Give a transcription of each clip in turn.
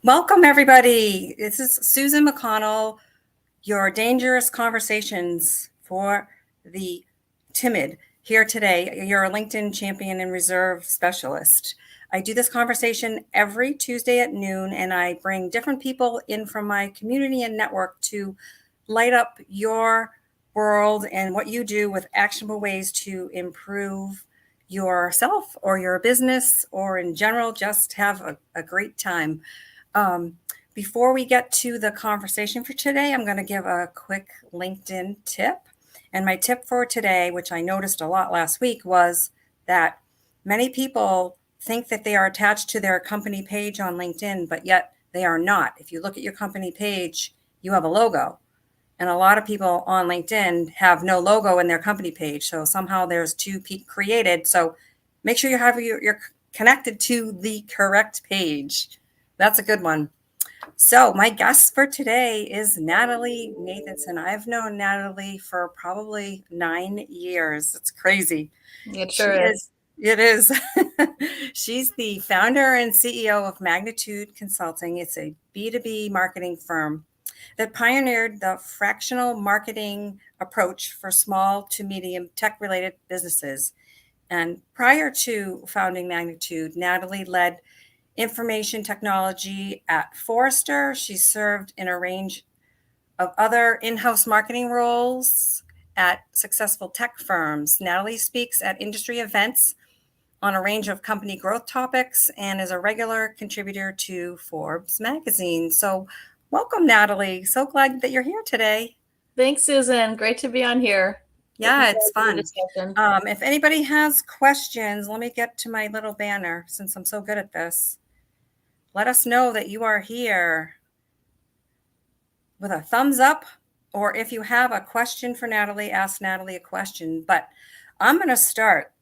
Welcome, everybody. This is Susan McConnell, your dangerous conversations for the timid here today. You're a LinkedIn champion and reserve specialist. I do this conversation every Tuesday at noon, and I bring different people in from my community and network to light up your world and what you do with actionable ways to improve yourself or your business, or in general, just have a great time. Um, Before we get to the conversation for today, I'm going to give a quick LinkedIn tip. And my tip for today, which I noticed a lot last week, was that many people think that they are attached to their company page on LinkedIn, but yet they are not. If you look at your company page, you have a logo. And a lot of people on LinkedIn have no logo in their company page. So somehow there's two created. So make sure you're connected to the correct page. That's a good one. So my guest for today is Natalie Nathanson. I've known Natalie for probably 9 years. It's crazy. It She sure is. is. It is. She's the founder and CEO of Magnetude Consulting. It's a B2B marketing firm that pioneered the fractional marketing approach for small to medium tech-related businesses. And prior to founding Magnitude, Natalie led information technology at Forrester. She served in a range of other in-house marketing roles at successful tech firms. Natalie speaks at industry events on a range of company growth topics and is a regular contributor to Forbes magazine. So welcome, Natalie. So glad that you're here today. Thanks, Susan. Great to be on here. Looking Yeah, it's forward to the fun. discussion. If anybody has questions, let me get to my little banner since I'm so good at this. Let us know that you are here with a thumbs up, or if you have a question for Natalie, ask Natalie a question. But I'm going to start.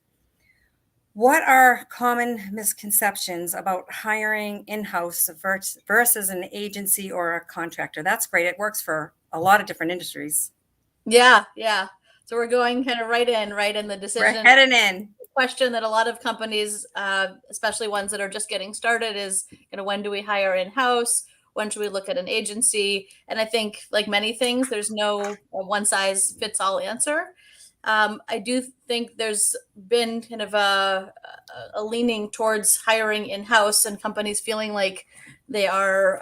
What are common misconceptions about hiring in-house versus an agency or a contractor? That's great. It works for a lot of different industries. Yeah. So we're going kind of right in the We're decision heading in. question that a lot of companies, especially ones that are just getting started, is when do we hire in-house? When should we look at an agency? And I think, like many things, there's no one size fits all answer. I do think there's been kind of a leaning towards hiring in-house and companies feeling like they are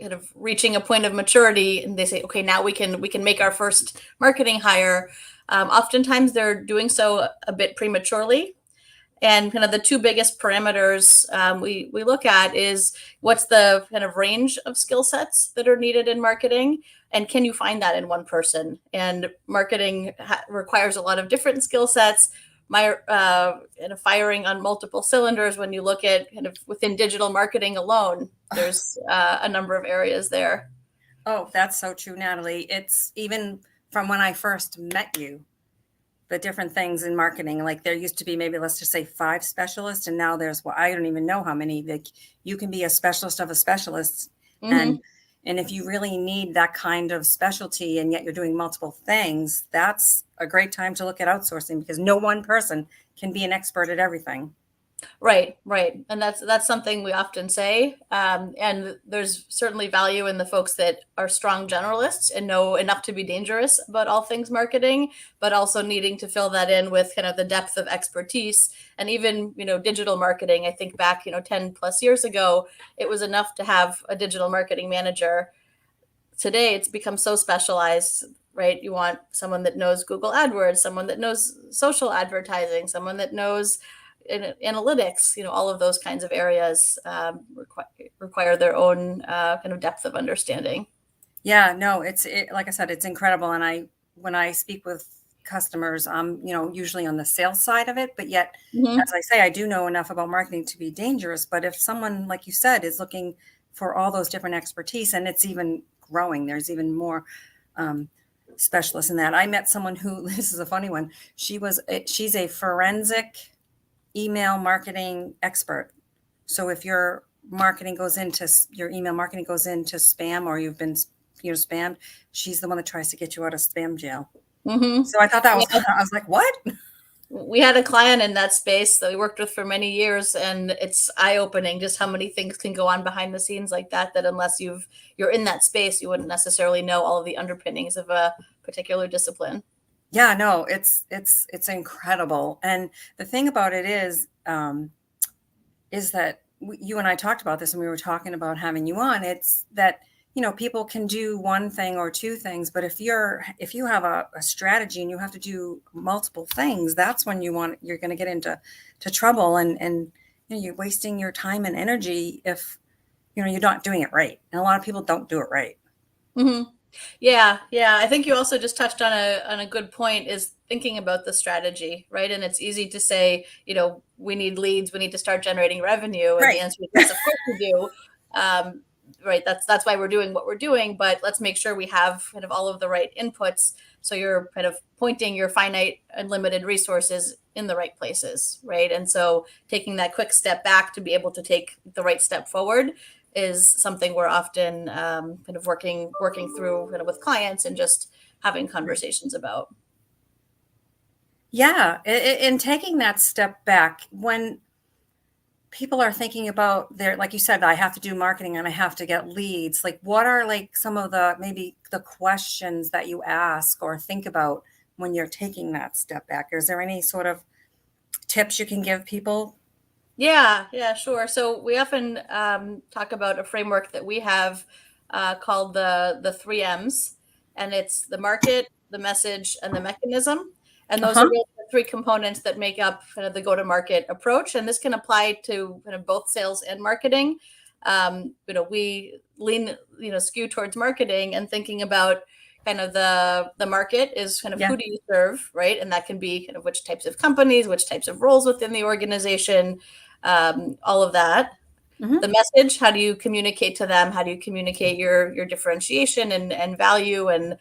kind of reaching a point of maturity, and they say, okay, now we can make our first marketing hire. Oftentimes they're doing so a bit prematurely. And kind of the two biggest parameters we look at is what's the kind of range of skill sets that are needed in marketing, and can you find that in one person? And marketing requires a lot of different skill sets. My kind of firing on multiple cylinders. When you look at kind of within digital marketing alone, there's a number of areas there. Oh, that's so true, Natalie. It's even from when I first met you, the different things in marketing. Like there used to be maybe, let's just say 5 specialists, and now there's, well, I don't even know how many. Like you can be a specialist of a specialist, Mm-hmm. and if you really need that kind of specialty and yet you're doing multiple things, that's a great time to look at outsourcing, because no one person can be an expert at everything. Right. And that's something we often say. And there's certainly value in the folks that are strong generalists and know enough to be dangerous about all things marketing, but also needing to fill that in with kind of the depth of expertise. And even, digital marketing, I think back, 10 plus years ago, it was enough to have a digital marketing manager. Today, it's become so specialized, right? You want someone that knows Google AdWords, someone that knows social advertising, someone that knows analytics, all of those kinds of areas require their own kind of depth of understanding. Yeah, no, like I said, it's incredible. And when I speak with customers, I'm, usually on the sales side of it, but yet, Mm-hmm. as I say, I do know enough about marketing to be dangerous. But if someone, like you said, is looking for all those different expertise, and it's even growing, there's even more specialists in that. I met someone who, this is a funny one. She's a forensic email marketing expert. So if your email marketing goes into spam, or you've been spammed, she's the one that tries to get you out of spam jail. Mm-hmm. So I thought that was Yeah. I was like, what? We had a client in that space that we worked with for many years, and it's eye-opening just how many things can go on behind the scenes like that, that unless you're in that space, you wouldn't necessarily know all of the underpinnings of a particular discipline. Yeah, no, it's incredible. And the thing about it is that you and I talked about this when we were talking about having you on. It's that, people can do one thing or two things, but if you have a strategy and you have to do multiple things, that's when you're going to get into trouble, and you're wasting your time and energy if you're not doing it right. And a lot of people don't do it right. Mm-hmm. Yeah, yeah. I think you also just touched on a good point, is thinking about the strategy, right? And it's easy to say, we need leads, we need to start generating revenue, and the Right. answer is yes, of course we do. Right. That's why we're doing what we're doing, but let's make sure we have kind of all of the right inputs, so you're kind of pointing your finite and limited resources in the right places, right? And so taking that quick step back to be able to take the right step forward is something we're often kind of working through kind of with clients, and just having conversations about. Yeah, and taking that step back when people are thinking about like you said, I have to do marketing and I have to get leads. Like, what are like some of maybe the questions that you ask or think about when you're taking that step back? Is there any sort of tips you can give people? Yeah, sure. So we often talk about a framework that we have called the three M's, and it's the market, the message, and the mechanism. And those are Uh-huh. really the three components that make up kind of the go-to-market approach. And this can apply to kind of both sales and marketing. We lean, skew towards marketing, and thinking about kind of the market is kind of Yeah. who do you serve, right? And that can be kind of which types of companies, which types of roles within the organization, all of that. Hmm. The message, how do you communicate to them? How do you communicate your differentiation and value, and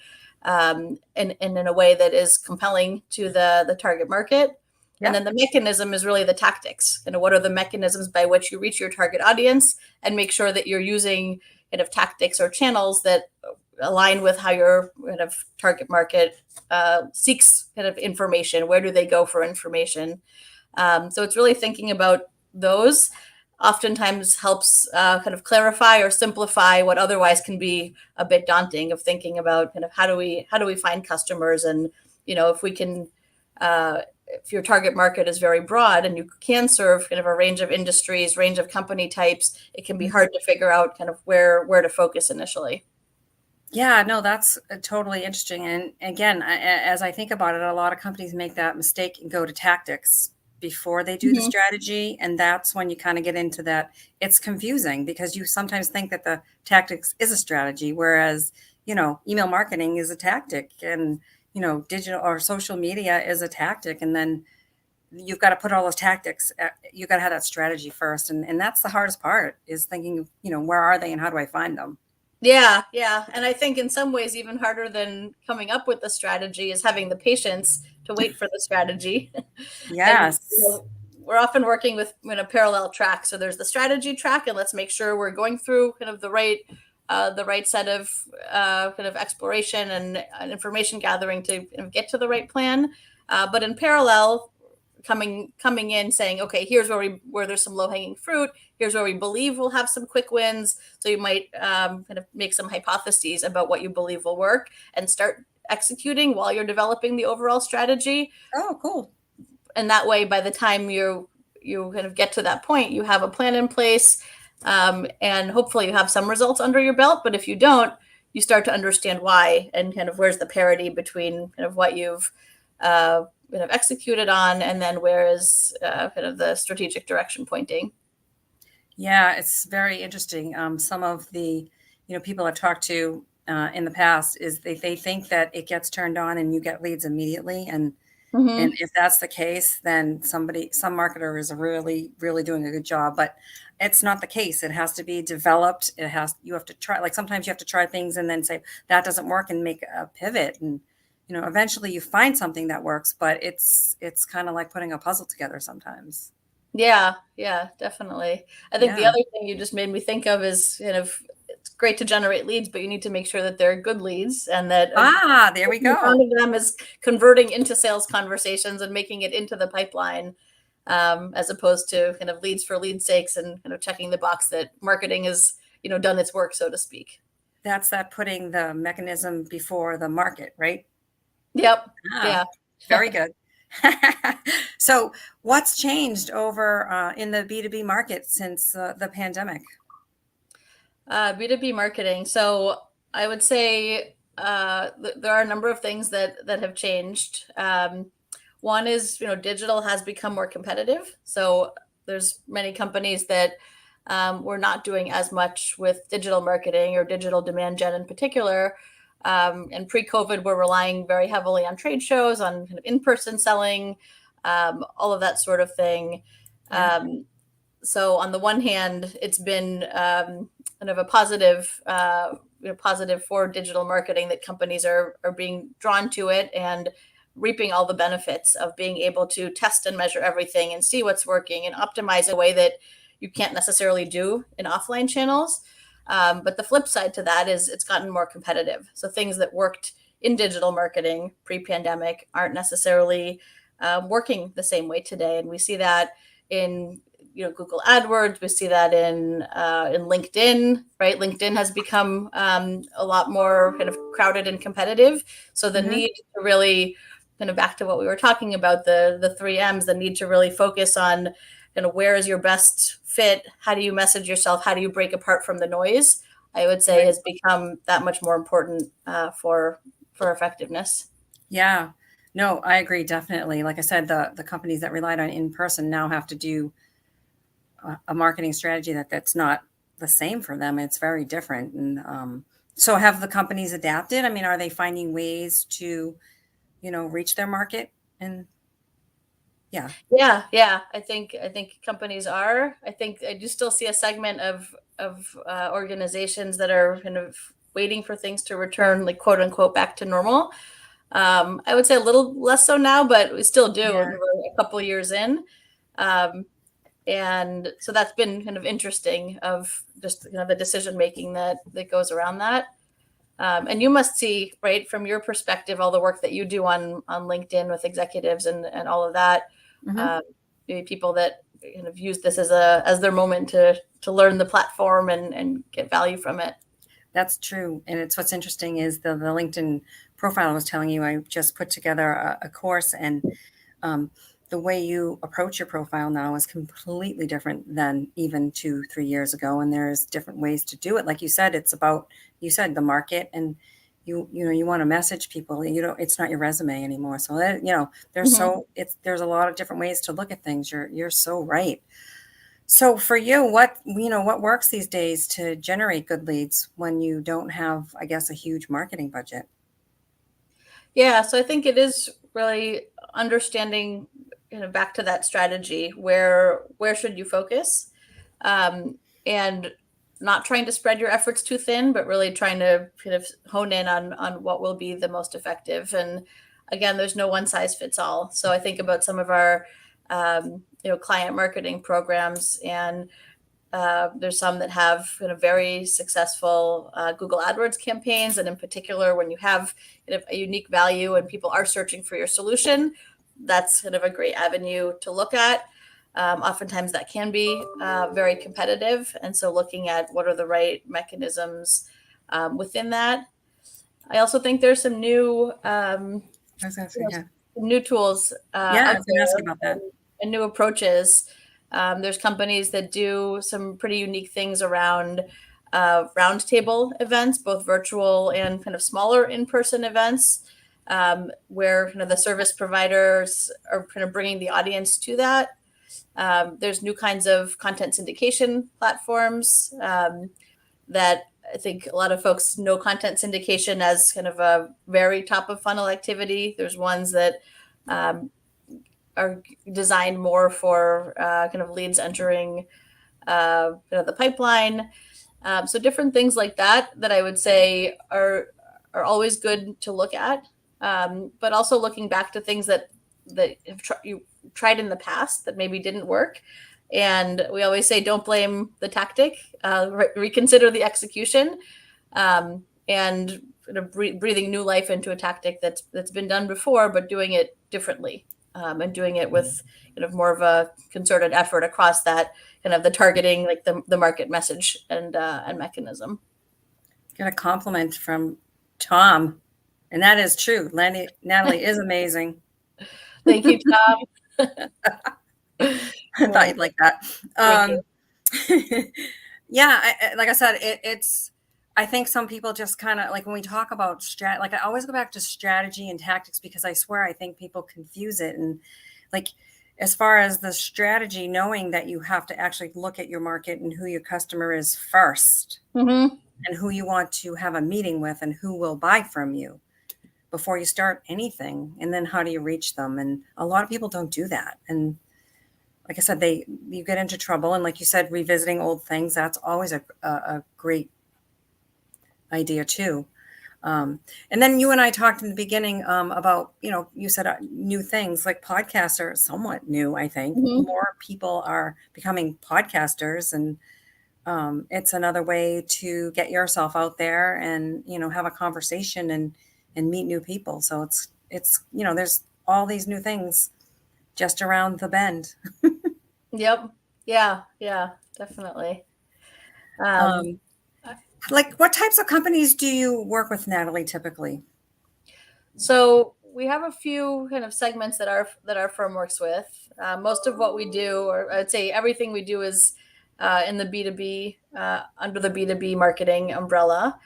in a way that is compelling to the target market? And Yeah. then the mechanism is really the tactics. What are the mechanisms by which you reach your target audience, and make sure that you're using kind of tactics or channels that align with how your kind of target market seeks kind of information. Where do they go for information? So it's really thinking about those oftentimes helps kind of clarify or simplify what otherwise can be a bit daunting, of thinking about kind of how do we find customers. And if we can if your target market is very broad and you can serve kind of a range of industries, range of company types, it can be hard to figure out kind of where to focus initially. Yeah, no, that's totally interesting. And again, as I think about it, a lot of companies make that mistake and go to tactics before they do the Mm-hmm. strategy. And that's when you kind of get into that. It's confusing because you sometimes think that the tactics is a strategy, whereas, email marketing is a tactic, and, digital or social media is a tactic. And then you've got to put all those tactics, you've got to have that strategy first. And that's the hardest part, is thinking, where are they and how do I find them? Yeah. And I think in some ways, even harder than coming up with the strategy is having the patience to wait for the strategy. And Yes. we're often working with a parallel track. So there's the strategy track, and let's make sure we're going through kind of the right set of kind of exploration and information gathering to kind of get to the right plan. But in parallel, coming in saying, okay, here's where there's some low hanging fruit. Here's where we believe we'll have some quick wins. So you might kind of make some hypotheses about what you believe will work, and start executing while you're developing the overall strategy. Oh, cool. And that way, by the time you kind of get to that point, you have a plan in place, and hopefully you have some results under your belt. But if you don't, you start to understand why, and kind of where's the parity between kind of what you've kind of executed on, and then where is kind of the strategic direction pointing. Yeah, it's very interesting. Some of the, people I've talked to in the past, is they think that it gets turned on and you get leads immediately. And Mm-hmm. if that's the case, then some marketer is really, really doing a good job. But it's not the case. It has to be developed. You have to try, like sometimes you have to try things and then say that doesn't work and make a pivot. And, eventually you find something that works, but it's kind of like putting a puzzle together sometimes. Yeah, definitely. I think the Yeah. other thing you just made me think of is kind of great to generate leads, but you need to make sure that they're good leads and that There we in go. front of them is converting into sales conversations and making it into the pipeline, as opposed to kind of leads for lead's sakes and kind of checking the box that marketing has, done its work, so to speak. That's that putting the mechanism before the market, right? Yep. Ah, Yeah. very good. So what's changed over in the B2B market since the pandemic? B2B marketing. So I would say there are a number of things that have changed. One is, digital has become more competitive. So there's many companies that were not doing as much with digital marketing or digital demand gen in particular. And pre-COVID, we're relying very heavily on trade shows, on kind of in-person selling, all of that sort of thing. Yeah. So on the one hand, it's been kind of a positive, positive for digital marketing that companies are being drawn to it and reaping all the benefits of being able to test and measure everything and see what's working and optimize in a way that you can't necessarily do in offline channels. But the flip side to that is it's gotten more competitive. So things that worked in digital marketing pre-pandemic aren't necessarily working the same way today, and we see that in Google AdWords. We see that in LinkedIn, right? LinkedIn has become a lot more kind of crowded and competitive. So the need to really kind of back to what we were talking about, the 3 M's, the need to really focus on kind of where is your best fit? How do you message yourself? How do you break apart from the noise? I would say has become that much more important for effectiveness. Yeah, no, I agree. Definitely. Like I said, the companies that relied on in-person now have to do a marketing strategy that's not the same for them. It's very different. And so have the companies adapted? I mean, are they finding ways to, reach their market? And yeah. I think companies are. I think I do still see a segment of organizations that are kind of waiting for things to return, like quote unquote, back to normal. I would say a little less so now, but we still do. Yeah. We're a couple of years in. And so that's been kind of interesting of just the decision making that goes around that. And you must see, right, from your perspective, all the work that you do on LinkedIn with executives and all of that. Maybe people that kind of use this as their moment to learn the platform and get value from it. That's true. And it's what's interesting is the LinkedIn profile I was telling you, I just put together a course, and the way you approach your profile now is completely different than even 2-3 years ago. And there's different ways to do it. Like you said, it's about, the market, and you want to message people. It's not your resume anymore. So that, there's a lot of different ways to look at things. You're so right. So for you, what works these days to generate good leads when you don't have, I guess, a huge marketing budget? Yeah, so I think it is really understanding, back to that strategy, where should you focus, and not trying to spread your efforts too thin, but really trying to kind of hone in on what will be the most effective. And again, there's no one size fits all. So I think about some of our client marketing programs, and there's some that have very successful Google AdWords campaigns. And in particular, when you have a unique value and people are searching for your solution, that's kind of a great avenue to look at. Oftentimes that can be very competitive. And so looking at what are the right mechanisms within that. I also think there's some new new tools I out was going to ask you there about that. and new approaches. There's companies that do some pretty unique things around roundtable events, both virtual and kind of smaller in-person events, where the service providers are kind of bringing the audience to that. There's new kinds of content syndication platforms that I think a lot of folks know content syndication as kind of a very top of funnel activity. There's ones that are designed more for kind of leads entering the pipeline. So different things like that I would say are always good to look at, but also looking back to things that you tried in the past that maybe didn't work, And we always say, don't blame the tactic, reconsider the execution, and breathing new life into a tactic that's been done before, but doing it differently, and doing it with more of a concerted effort across that the targeting, like the market message and mechanism. Get a compliment from Tom, and that is true. Natalie is amazing. Thank you, Tom. I thought you'd like that. Thank you. Yeah, like I said, I think some people just kind of, like when we talk about like I always go back to strategy and tactics, because I swear I think people confuse it. And like, as far as the strategy, knowing that you have to actually look at your market and who your customer is first, Mm-hmm. and who you want to have a meeting with and who will buy from you before you start anything. And then how do you reach them? And a lot of people don't do that. And like I said, you get into trouble. And like you said, revisiting old things, that's always a great idea too. And then you and I talked in the beginning about, you said new things, like podcasts are somewhat new. I think more people are becoming podcasters, and it's another way to get yourself out there and, have a conversation and meet new people. So it's, there's all these new things just around the bend. Yep. Yeah. Yeah. Definitely. Like, what types of companies do you work with, Natalie, typically? So we have a few kind of segments that our firm works with. Most of what we do, or I'd say everything we do, is in the B2B, under the B2B marketing umbrella.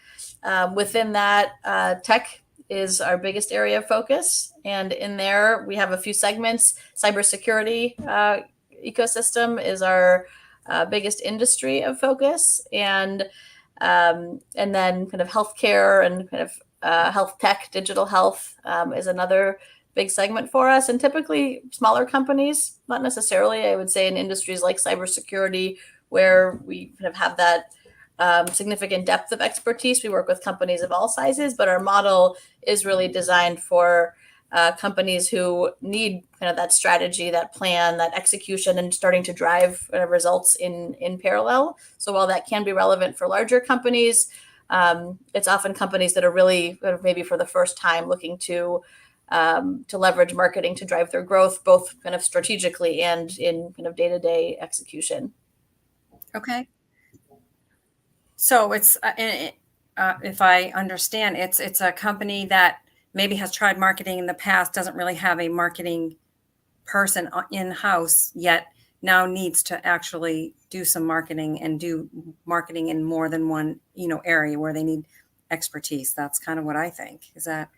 Within that, tech is our biggest area of focus, and in there we have a few segments. Cybersecurity ecosystem is our biggest industry of focus, and then kind of healthcare and kind of health tech, digital health is another big segment for us. And typically smaller companies, not necessarily, I would say, in industries like cybersecurity, where we kind of have that significant depth of expertise. We work with companies of all sizes, but our model is really designed for companies who need kind of that strategy, that plan, that execution, and starting to drive results in parallel. So while that can be relevant for larger companies, it's often companies that are really maybe for the first time looking to leverage marketing to drive their growth, both kind of strategically and in kind of day-to-day execution. Okay. So it's if I understand, it's a company that maybe has tried marketing in the past, doesn't really have a marketing person in-house yet, now needs to actually do some marketing and do marketing in more than one, area where they need expertise. That's kind of what I think. Is that?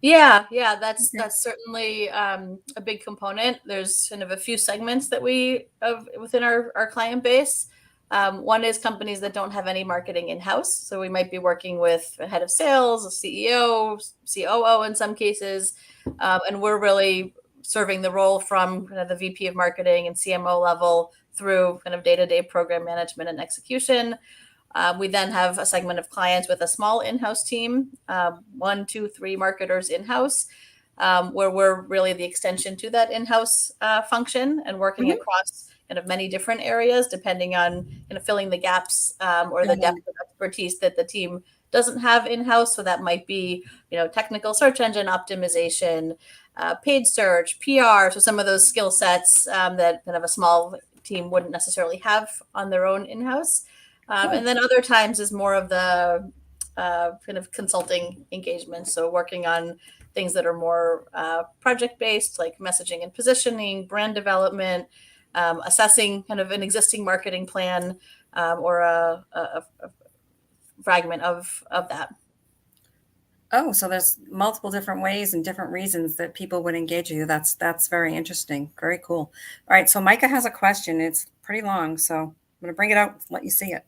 Yeah, that's certainly a big component. There's kind of a few segments that we have within our client base. One is companies that don't have any marketing in-house. So we might be working with a head of sales, a CEO, COO in some cases, and we're really serving the role from kind of the VP of marketing and CMO level through kind of day-to-day program management and execution. We then have a segment of clients with a small in-house team, 1, 2, 3 marketers in-house, where we're really the extension to that in-house function and working across kind of many different areas, depending on kind of filling the gaps or the depth of expertise that the team doesn't have in-house. So that might be, technical search engine optimization, paid search, PR. So some of those skill sets that kind of a small team wouldn't necessarily have on their own in-house. And then other times is more of the kind of consulting engagement. So working on things that are more project-based, like messaging and positioning, brand development, assessing kind of an existing marketing plan, or a fragment of that. Oh, so there's multiple different ways and different reasons that people would engage you. That's very interesting. Very cool. All right, so Micah has a question. It's pretty long, so I'm going to bring it out, let you see it.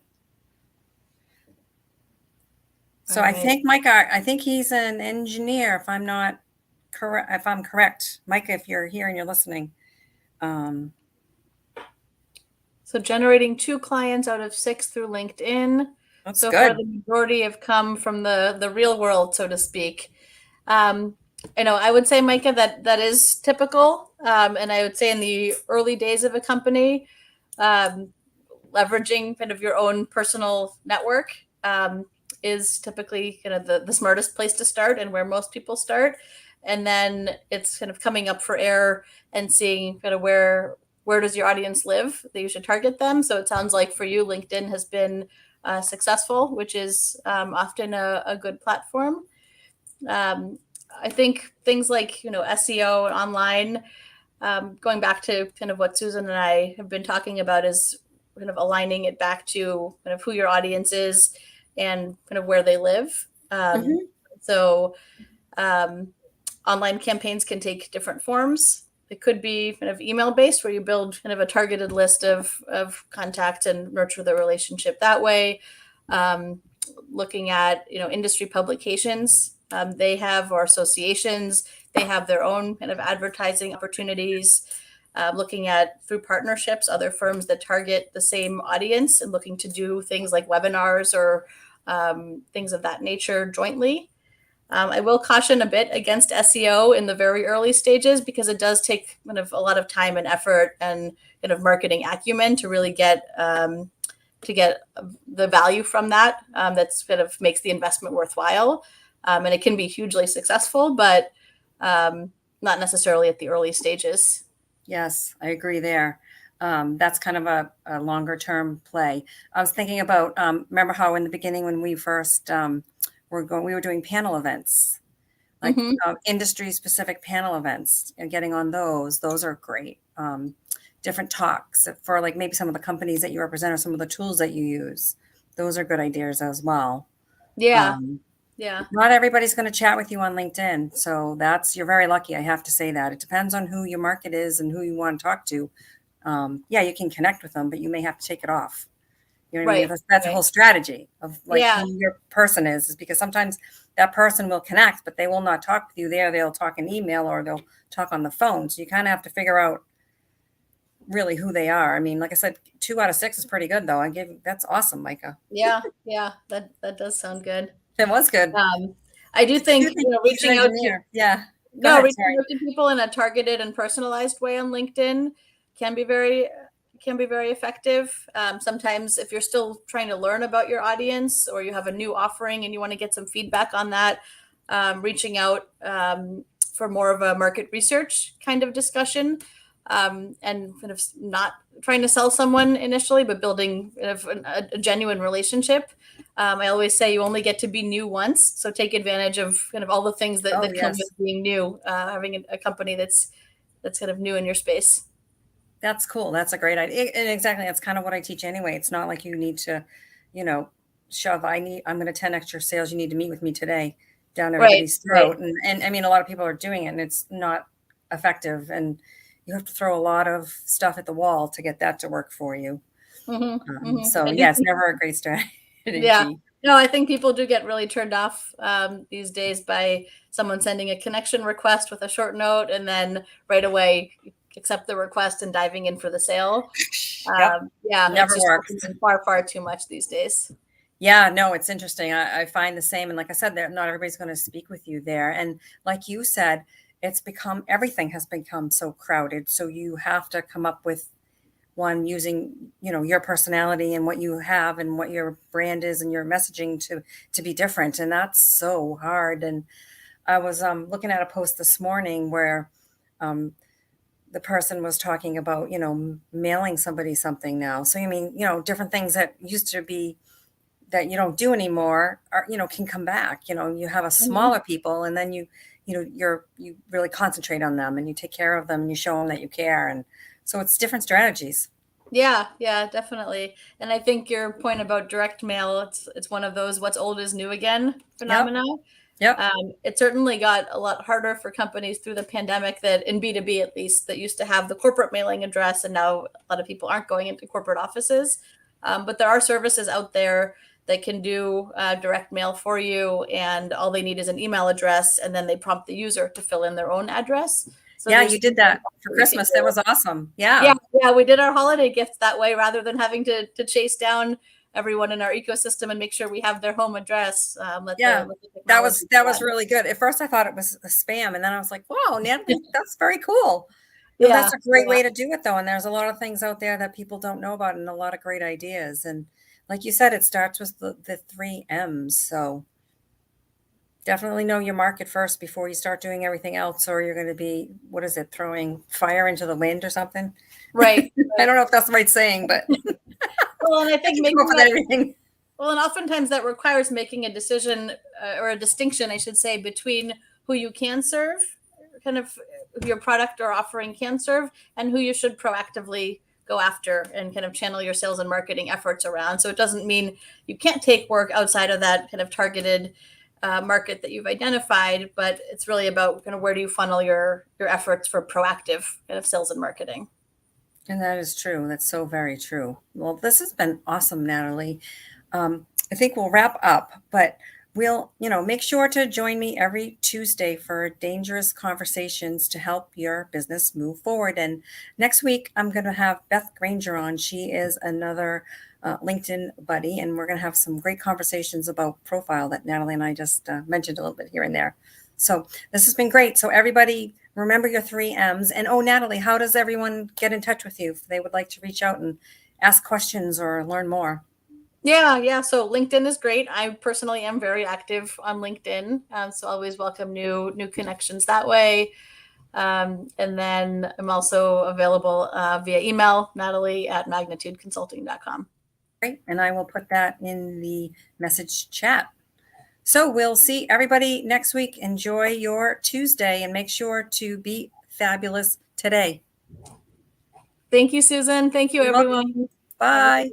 So I think Micah, I think he's an engineer, if I'm not correct, if I'm correct. Micah, if you're here and you're listening. So generating 2 clients out of 6 through LinkedIn. That's so good. far, the majority have come from the real world, so to speak. I would say, Micah, that is typical. And I would say in the early days of a company, leveraging kind of your own personal network is typically kind of the smartest place to start and where most people start. And then it's kind of coming up for air and seeing kind of where does your audience live that you should target them. So it sounds like for you, LinkedIn has been successful, which is often a good platform. I think things like, SEO and online, going back to kind of what Susan and I have been talking about, is kind of aligning it back to kind of who your audience is and kind of where they live. So online campaigns can take different forms. It could be kind of email based, where you build kind of a targeted list of contacts and nurture the relationship that way. Looking at industry publications, they have, or associations, they have their own kind of advertising opportunities. Looking at, through partnerships, other firms that target the same audience and looking to do things like webinars or things of that nature jointly. I will caution a bit against SEO in the very early stages, because it does take kind of a lot of time and effort and kind of marketing acumen to really get the value from that. That's kind of makes the investment worthwhile, and it can be hugely successful, but not necessarily at the early stages. Yes, I agree there. That's kind of a longer term play. I was thinking about, remember how in the beginning when we first we were doing panel events, like industry specific panel events, and getting on those are great. Different talks for like maybe some of the companies that you represent or some of the tools that you use. Those are good ideas as well. Yeah. Not everybody's going to chat with you on LinkedIn. So you're very lucky. I have to say that. It depends on who your market is and who you want to talk to. Yeah, you can connect with them, but you may have to take it off. You know what I mean? That's a whole strategy of like who your person is because sometimes that person will connect, but they will not talk with you there. They'll talk in email or they'll talk on the phone. So you kind of have to figure out really who they are. I mean, like I said, 2 out of 6 is pretty good though. That's awesome, Micah. Yeah. That does sound good. It was good. I do think, reaching out to people in a targeted and personalized way on LinkedIn can be very effective. Sometimes if you're still trying to learn about your audience or you have a new offering and you want to get some feedback on that, reaching out for more of a market research kind of discussion, and kind of not trying to sell someone initially, but building a genuine relationship. I always say you only get to be new once, so take advantage of kind of all the things that come with being new, having a company that's kind of new in your space. That's cool. That's a great idea. And exactly, that's kind of what I teach anyway. It's not like you need to, shove. I'm going to 10x your sales. You need to meet with me today down everybody's throat. Right. And I mean, a lot of people are doing it, and it's not effective. And you have to throw a lot of stuff at the wall to get that to work for you. So it's never a great strategy. Yeah. No, I think people do get really turned off these days by someone sending a connection request with a short note and then right away accept the request and diving in for the sale. Never works. Far too much these days. Yeah, no, it's interesting. I find the same. And like I said, not everybody's going to speak with you there. And like you said, everything has become so crowded. So you have to come up with one using, your personality and what you have and what your brand is and your messaging to be different. And that's so hard. And I was looking at a post this morning where the person was talking about, mailing somebody something now. So you mean, different things that used to be that you don't do anymore are, can come back. You have a smaller people, and then you really concentrate on them and you take care of them and you show them that you care. And so it's different strategies. Yeah, definitely. And I think your point about direct mail, it's one of those what's old is new again phenomena. Yep. It certainly got a lot harder for companies through the pandemic, that in B2B at least, that used to have the corporate mailing address, and now a lot of people aren't going into corporate offices. But there are services out there that can do direct mail for you, and all they need is an email address, and then they prompt the user to fill in their own address. So you did that for Christmas. That was awesome. Yeah, we did our holiday gifts that way rather than having to chase down everyone in our ecosystem and make sure we have their home address. That was really good. At first I thought it was a spam, and then I was like, whoa, Natalie, that's very cool. No, Yeah. that's a great way to do it though. And there's a lot of things out there that people don't know about and a lot of great ideas. And like you said, it starts with the 3 M's. So definitely know your market first before you start doing everything else, or you're going to be, what is it, throwing fire into the wind or something? Right. I don't know if that's the right saying, but Well, and I I think can making come up with that, everything. well, and oftentimes that requires making a decision or a distinction, I should say, between who you can serve, kind of who your product or offering can serve, and who you should proactively go after and kind of channel your sales and marketing efforts around. So it doesn't mean you can't take work outside of that kind of targeted market that you've identified, but it's really about kind of where do you funnel your efforts for proactive kind of sales and marketing. And that is true. That's so very true. Well, this has been awesome, Natalie. I think we'll wrap up, but we'll, make sure to join me every Tuesday for dangerous conversations to help your business move forward. And next week, I'm going to have Beth Granger on. She is another LinkedIn buddy, and we're going to have some great conversations about profile that Natalie and I just mentioned a little bit here and there. So this has been great. So everybody, remember your 3 M's. And oh, Natalie, how does everyone get in touch with you if they would like to reach out and ask questions or learn more? Yeah. So LinkedIn is great. I personally am very active on LinkedIn, so always welcome new connections that way. And then I'm also available via email, Natalie@magnitudeconsulting.com. Great. And I will put that in the message chat. So we'll see everybody next week. Enjoy your Tuesday and make sure to be fabulous today. Thank you, Susan. Thank you, You're everyone. welcome. Bye.